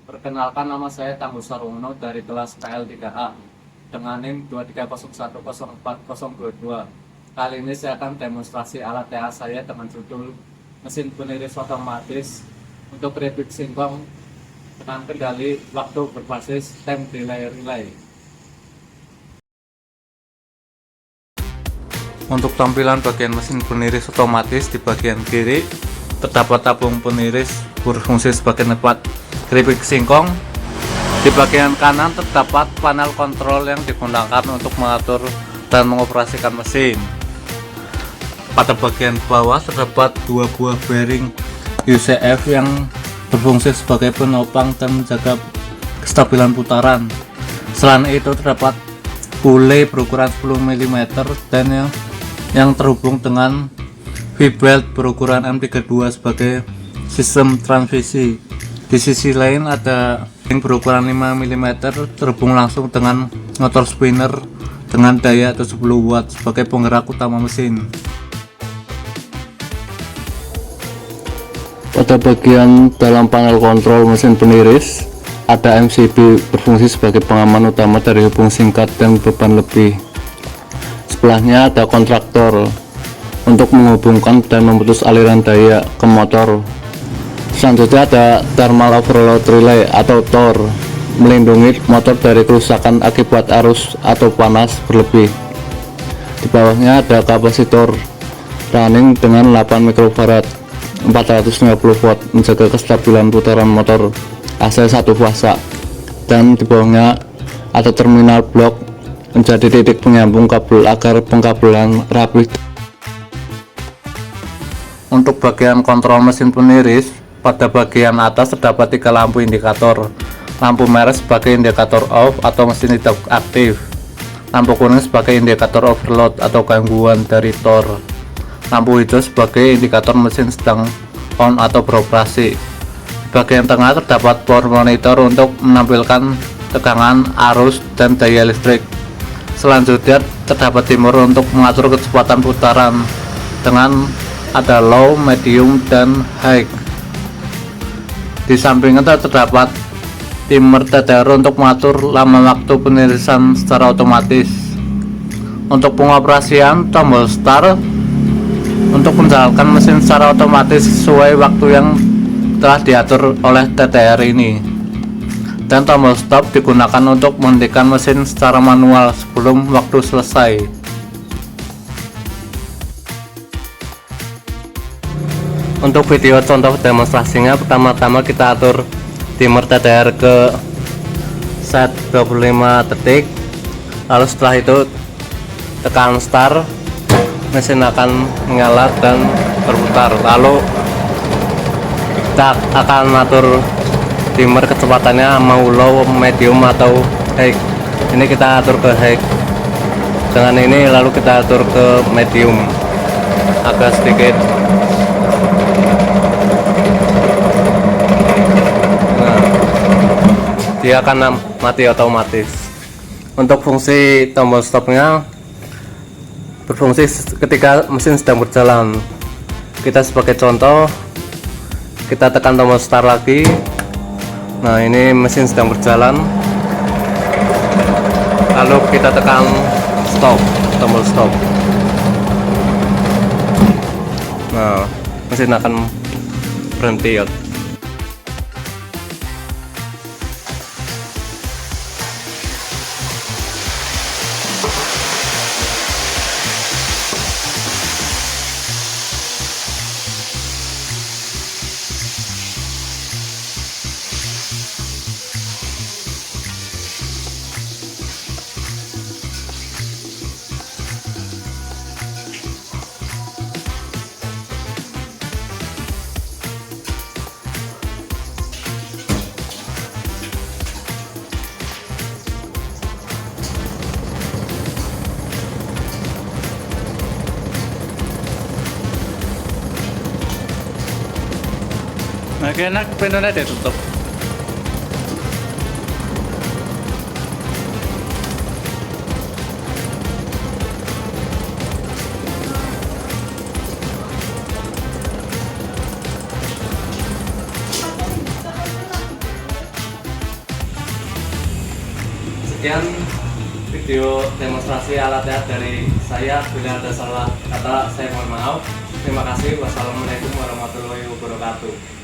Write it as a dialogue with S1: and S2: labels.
S1: Perkenalkan, nama saya Tangguh Sarwono dari kelas KL3A dengan NIM 230104022. Kali ini saya akan demonstrasi alat TA saya dengan judul mesin peniris otomatis untuk keripik singkong dengan kendali waktu berbasis time delay relay. Untuk tampilan bagian mesin peniris otomatis, di bagian kiri terdapat tabung peniris berfungsi sebagai tempat keripik singkong. Di bagian kanan terdapat panel kontrol yang digunakan untuk mengatur dan mengoperasikan mesin. Pada bagian bawah terdapat dua buah bearing UCF yang berfungsi sebagai penopang dan menjaga kestabilan putaran. Selain itu terdapat pulley berukuran 10 mm dan yang terhubung dengan V-belt berukuran M32 sebagai sistem transmisi. Di sisi lain ada yang berukuran 5 mm terhubung langsung dengan motor spinner dengan daya 70 watt sebagai penggerak utama mesin.
S2: Pada bagian dalam panel kontrol mesin peniris ada MCB berfungsi sebagai pengaman utama dari hubung singkat dan beban lebih. Sebelahnya ada kontraktor untuk menghubungkan dan memutus aliran daya ke motor. Selanjutnya ada thermal overload relay atau TOR, melindungi motor dari kerusakan akibat arus atau panas berlebih. Di bawahnya ada kapasitor running dengan 8 mikrofarad 450 watt menjaga kestabilan putaran motor AC satu fasa, dan di bawahnya ada terminal blok menjadi titik penyambung kabel agar pengkabelan rapi.
S1: Untuk bagian kontrol mesin peniris, pada bagian atas terdapat 3 lampu indikator. Lampu merah sebagai indikator off atau mesin tidak aktif. Lampu kuning sebagai indikator overload atau gangguan dari TOR. Lampu hijau sebagai indikator mesin sedang on atau beroperasi. Di bagian tengah terdapat power monitor untuk menampilkan tegangan, arus, dan daya listrik. Selanjutnya terdapat timer untuk mengatur kecepatan putaran dengan ada low, medium, dan high. Di sampingnya terdapat timer TTR untuk mengatur lama waktu penirisan secara otomatis. Untuk pengoperasian, tombol start untuk menjalankan mesin secara otomatis sesuai waktu yang telah diatur oleh TTR ini, dan tombol stop digunakan untuk menghentikan mesin secara manual sebelum waktu selesai. Untuk video contoh demonstrasinya, pertama-tama kita atur timer TTR ke set 25 detik, lalu setelah itu tekan start, mesin akan menyala dan berputar. Lalu kita akan atur timer kecepatannya mau low, medium, atau high. Ini kita atur ke high. Dengan ini lalu kita atur ke medium agak sedikit. Nah, dia akan mati otomatis. Untuk fungsi tombol stopnya berfungsi ketika mesin sedang berjalan. Kita sebagai contoh, kita tekan tombol start lagi. Nah, ini mesin sedang berjalan, lalu kita tekan stop, tombol stop. Nah, mesin akan berhenti ya. Nah, kayaknya pintunya ditutup. Sekian video demonstrasi alat TR dari saya. Bila ada salah kata saya mohon maaf. Terima kasih. Wassalamualaikum warahmatullahi wabarakatuh.